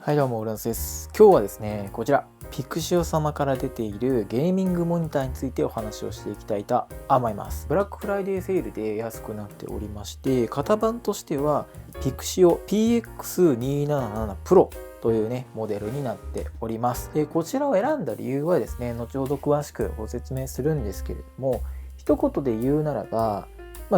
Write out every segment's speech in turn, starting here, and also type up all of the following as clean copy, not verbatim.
はいどうも、ウランスです。今日はですね、こちら、ピクシオ様から出ているゲーミングモニターについてお話をしていきたいと思います。ブラックフライデーセールで安くなっておりまして、型番としては、ピクシオ PX277 Pro というね、モデルになっております。で、こちらを選んだ理由はですね、後ほど詳しくご説明するんですけれども、一言で言うならば、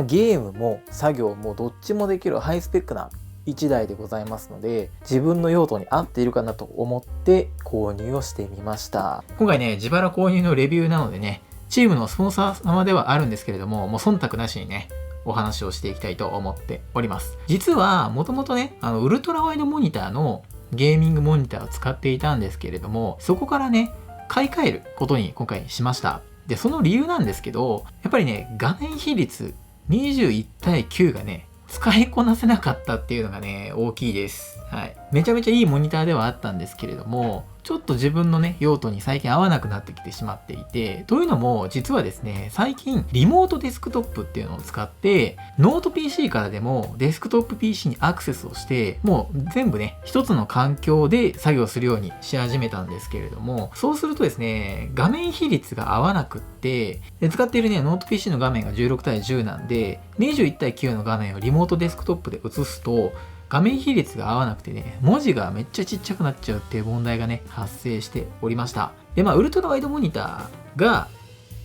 ゲームも作業もどっちもできるハイスペックな1台でございますので、自分の用途に合っているかなと思って購入をしてみました。今回ね、自腹購入のレビューなのでね、チームのスポンサー様ではあるんですけれども、もう忖度なしにね、お話をしていきたいと思っております。実は、もともとね、ウルトラワイドモニターのゲーミングモニターを使っていたんですけれども、そこからね、買い替えることに今回しました。で、その理由なんですけど、やっぱりね、画面比率21対9がね、使いこなせなかったっていうのがね、大きいです。はい。めちゃめちゃいいモニターではあったんですけれども、ちょっと自分のね、用途に最近合わなくなってきてしまっていて、というのも、実はですね、最近、リモートデスクトップっていうのを使って、ノート PC からでもデスクトップ PC にアクセスをして、もう全部ね、一つの環境で作業するようにし始めたんですけれども、そうするとですね、画面比率が合わなくって、で使っているね、ノート PC の画面が16対10なんで、21対9の画面をリモートデスクトップで映すと、画面比率が合わなくてね、文字がめっちゃちっちゃくなっちゃうっていう問題がね、発生しておりました。で、ウルトラワイドモニターが、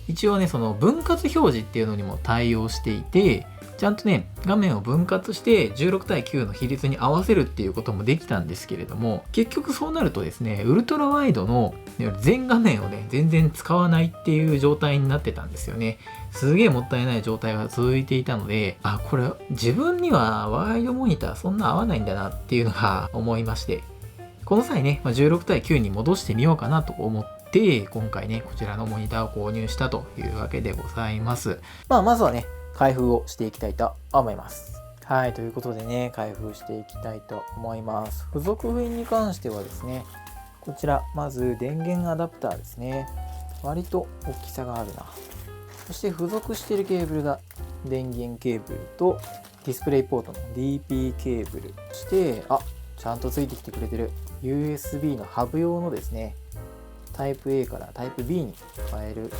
一応ね、その分割表示っていうのにも対応していて、ちゃんとね、画面を分割して16対9の比率に合わせるっていうこともできたんですけれども、結局そうなるとですね、ウルトラワイドの全画面をね、全然使わないっていう状態になってたんですよね。すげえもったいない状態が続いていたので、これ自分にはワイドモニターそんな合わないんだなっていうのが思いまして、この際ね、16対9に戻してみようかなと思って、今回ね、こちらのモニターを購入したというわけでございます。まずはね、開封をしていきたいと思います。はい、ということでね、開封していきたいと思います。付属品に関してはですね、こちら、まず電源アダプターですね。割と大きさがあるな。そして付属しているケーブルが電源ケーブルとディスプレイポートの DP ケーブル。そして、ちゃんとついてきてくれてる USB のハブ用のですね、タイプ A からタイプ B に変える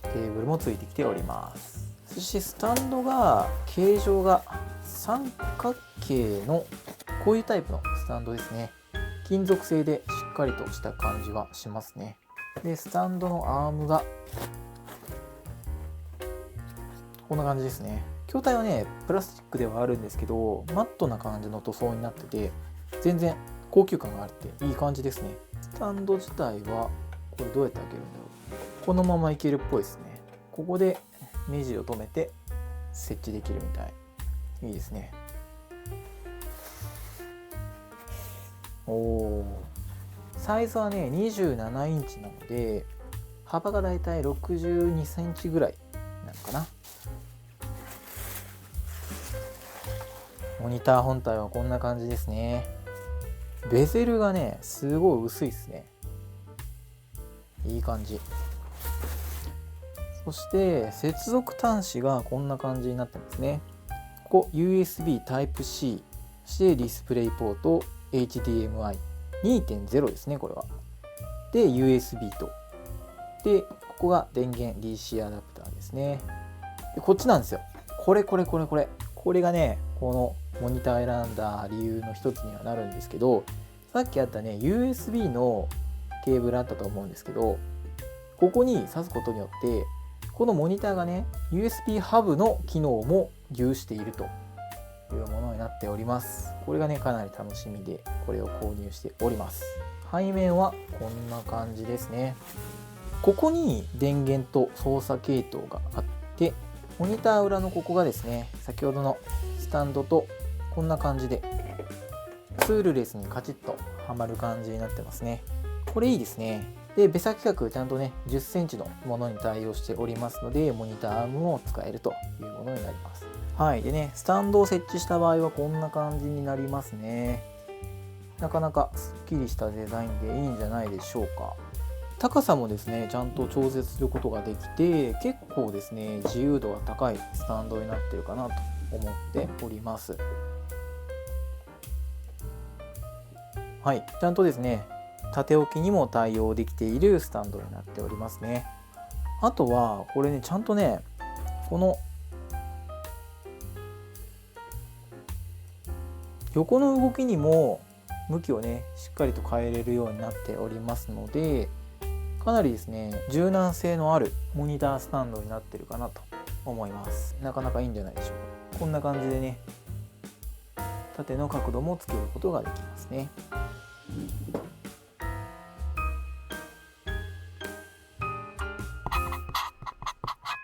ケーブルもついてきております。そしてスタンドが形状が三角形のこういうタイプのスタンドですね。金属製でしっかりとした感じはしますね。で、スタンドのアームがこんな感じですね。筐体はね、プラスチックではあるんですけど、マットな感じの塗装になってて、全然高級感があっていい感じですね。スタンド自体は、これどうやって開けるんだろう。このままいけるっぽいですね。ここでネジを止めて設置できるみたい。いいですね。サイズはね、27インチなので、幅がだいたい62センチぐらいなのかな。モニター本体はこんな感じですね。ベゼルがね、すごい薄いですね。いい感じ。そして接続端子がこんな感じになってますね。ここ USB Type-C、そしてディスプレイポート HDMI2.0 ですね、これは。で、USB と。で、ここが電源 DC アダプターですね。で、こっちなんですよ。これがね、このモニター選んだ理由の一つにはなるんですけど、さっきあったね、USB のケーブルあったと思うんですけど、ここに挿すことによって、このモニターがね、USB ハブの機能も有しているというものになっております。これがね、かなり楽しみで、これを購入しております。背面はこんな感じですね。ここに電源と操作系統があって、モニター裏のここがですね、先ほどのスタンドとこんな感じで、ツールレスにカチッとはまる感じになってますね。これいいですね。で、ベサ規格ちゃんとね、10センチのものに対応しておりますので、モニターアームも使えるというものになります。はい。でね、スタンドを設置した場合はこんな感じになりますね。なかなかすっきりしたデザインでいいんじゃないでしょうか。高さもですね、ちゃんと調節することができて、結構ですね、自由度が高いスタンドになってるかなと思っております。はい、ちゃんとですね縦置きにも対応できているスタンドになっておりますね。あとはこれねちゃんとねこの横の動きにも向きをねしっかりと変えれるようになっておりますので、かなりですね柔軟性のあるモニタースタンドになってるかなと思います。なかなかいいんじゃないでしょうか。こんな感じでね縦の角度もつけることができますね。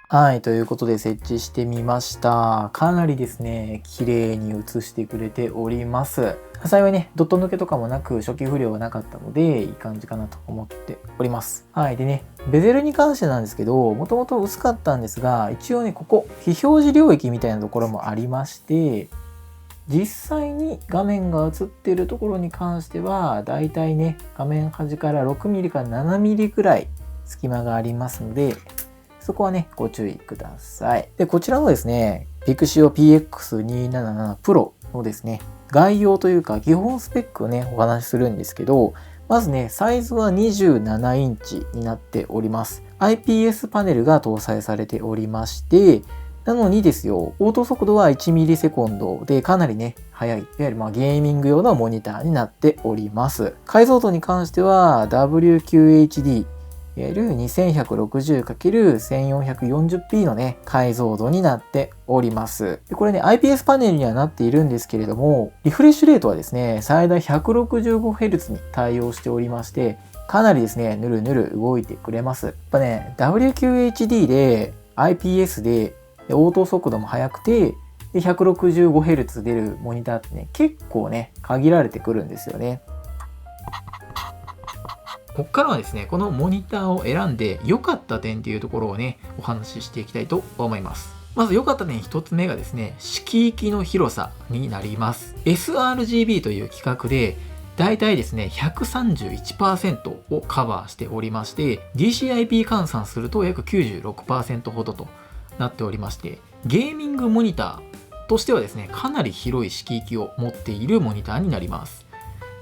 はい、ということで設置してみました。かなりですね、綺麗に映してくれております。幸いね、ドット抜けとかもなく初期不良はなかったので、いい感じかなと思っております。はい、でね、ベゼルに関してなんですけど、もともと薄かったんですが、一応ね、ここ、非表示領域みたいなところもありまして、実際に画面が映っているところに関しては、だいたいね、画面端から 6mm から 7mm くらい隙間がありますので、そこはね、ご注意ください。で、こちらのですね、Pixio PX277 Pro のですね、概要というか基本スペックをね、お話しするんですけど、まずね、サイズは27インチになっております。IPS パネルが搭載されておりまして、なのにですよ、オート速度は1ミリセコンドでかなりね、速い、いわゆるゲーミング用のモニターになっております。解像度に関しては WQHD、いわゆる 2160×1440p のね、解像度になっております。でこれね、IPS パネルにはなっているんですけれども、リフレッシュレートはですね、最大 165Hz に対応しておりまして、かなりですね、ぬるぬる動いてくれます。やっぱね、WQHD で IPS で応答速度も速くて、で 165Hz 出るモニターってね、結構ね、限られてくるんですよね。ここからはですね、このモニターを選んで良かった点っていうところをね、お話ししていきたいと思います。まず良かった点1つ目がですね、色域の広さになります。sRGB という規格で、だいたいですね、131% をカバーしておりまして、DCI-P 換算すると約 96% ほどとなっておりまして、ゲーミングモニターとしてはですね、かなり広い色域を持っているモニターになります。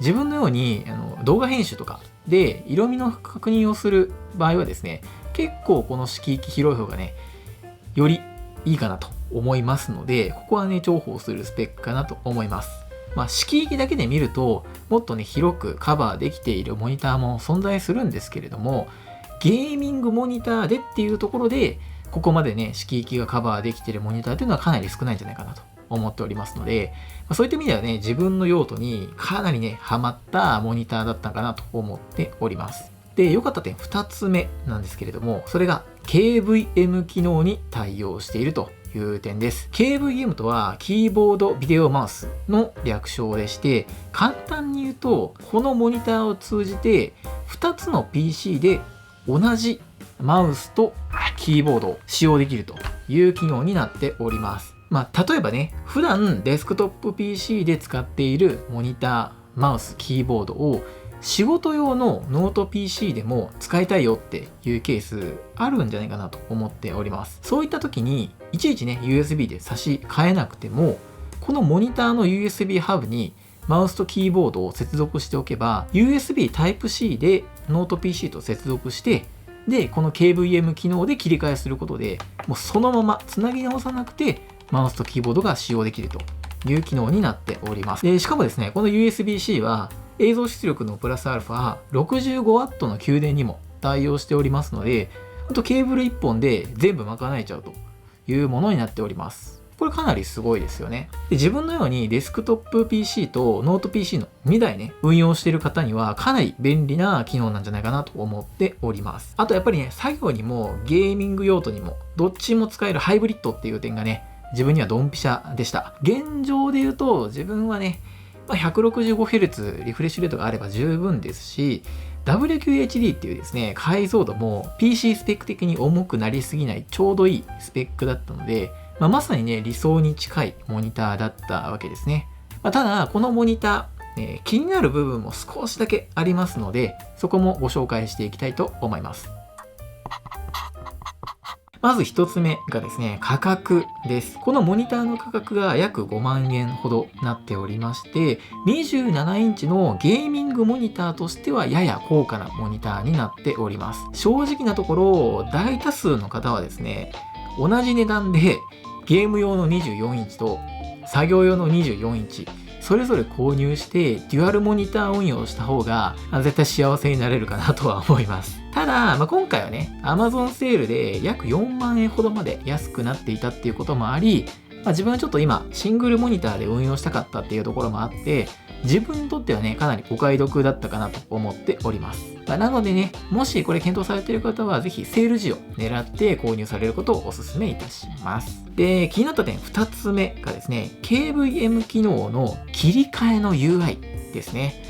自分のように動画編集とかで色味の確認をする場合はですね、結構この色域広い方がね、よりいいかなと思いますので、ここはね、重宝するスペックかなと思います。色域だけで見ると、もっとね、広くカバーできているモニターも存在するんですけれども、ゲーミングモニターでっていうところで、ここまでね、色域がカバーできているモニターというのはかなり少ないんじゃないかなと思っておりますので、そういった意味ではね、自分の用途にかなりね、ハマったモニターだったかなと思っております。で、良かった点2つ目なんですけれども、それが KVM 機能に対応しているという点です。KVM とはキーボードビデオマウスの略称でして、簡単に言うと、このモニターを通じて2つの PC で同じマウスとキーボードを使用できるという機能になっております。例えばね、普段デスクトップ PC で使っているモニター、マウス、キーボードを仕事用のノート PC でも使いたいよっていうケースあるんじゃないかなと思っております。そういった時にいちいちね USB で差し替えなくても、このモニターの USB ハブにマウスとキーボードを接続しておけば USB Type-C でノート PC と接続して、でこの KVM 機能で切り替えすることで、もうそのままつなぎ直さなくてマウスとキーボードが使用できるという機能になっております。でしかもですね、この USB-C は映像出力のプラスアルファ 65W の給電にも対応しておりますので、ケーブル1本で全部賄えちゃうというものになっております。これかなりすごいですよね。で自分のようにデスクトップ PC とノート PC の2台ね、運用している方にはかなり便利な機能なんじゃないかなと思っております。あとやっぱりね、作業にもゲーミング用途にもどっちも使えるハイブリッドっていう点がね、自分にはドンピシャでした。現状で言うと自分はね、165Hz リフレッシュレートがあれば十分ですし、WQHD っていうですね、解像度も PC スペック的に重くなりすぎないちょうどいいスペックだったので、まさにね、理想に近いモニターだったわけですね。ただ、このモニター、気になる部分も少しだけありますので、そこもご紹介していきたいと思います。まず1つ目がですね、価格です。このモニターの価格が約5万円ほどなっておりまして、27インチのゲーミングモニターとしてはやや高価なモニターになっております。正直なところ、大多数の方はですね、同じ値段でゲーム用の24インチと作業用の24インチ、それぞれ購入してデュアルモニター運用した方が絶対幸せになれるかなとは思います。ただ、今回はね、Amazon セールで約4万円ほどまで安くなっていたっていうこともあり、自分はちょっと今シングルモニターで運用したかったっていうところもあって、自分にとってはね、かなりお買い得だったかなと思っております。なのでね、もしこれ検討されている方は、ぜひセール時を狙って購入されることをお勧めいたします。で、気になった点2つ目がですね、KVM 機能の切り替えの UI ですね。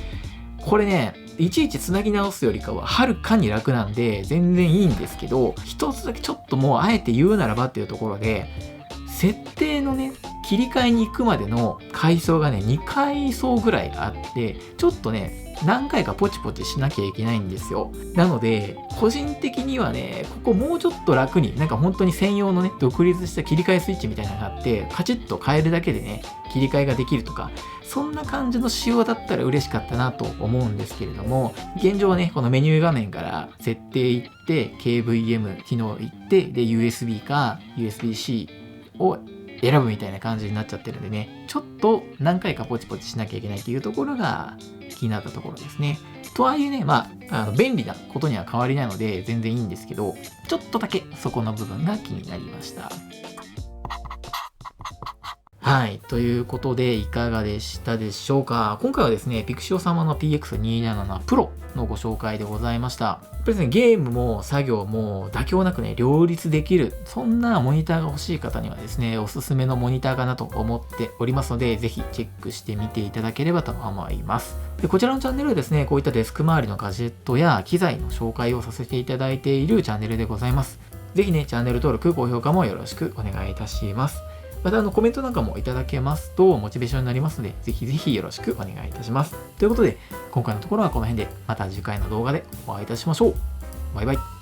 これね、いちいちつなぎ直すよりかははるかに楽なんで全然いいんですけど、一つだけちょっともうあえて言うならばっていうところで、設定のね、切り替えに行くまでの階層がね、2階層ぐらいあって、ちょっとね、何回かポチポチしなきゃいけないんですよ。なので、個人的にはね、ここもうちょっと楽に、なんか本当に専用のね、独立した切り替えスイッチみたいなのがあって、カチッと変えるだけでね、切り替えができるとか、そんな感じの仕様だったら嬉しかったなと思うんですけれども、現状はね、このメニュー画面から設定行って、KVM 機能行って、で、USB か USB-C を選ぶみたいな感じになっちゃってるんでね、ちょっと何回かポチポチしなきゃいけないっていうところが気になったところですね。とはいえね、便利なことには変わりないので全然いいんですけど、ちょっとだけそこの部分が気になりました。はい。ということで、いかがでしたでしょうか。今回はですね、ピクシオ様の PX277 Pro のご紹介でございました。やっぱりですね、ゲームも作業も妥協なくね、両立できる、そんなモニターが欲しい方にはですね、おすすめのモニターかなと思っておりますので、ぜひチェックしてみていただければと思います。で、こちらのチャンネルはですね、こういったデスク周りのガジェットや機材の紹介をさせていただいているチャンネルでございます。ぜひね、チャンネル登録、高評価もよろしくお願いいたします。またコメントなんかもいただけますとモチベーションになりますので、ぜひぜひよろしくお願いいたします。ということで、今回のところはこの辺で、また次回の動画でお会いいたしましょう。バイバイ。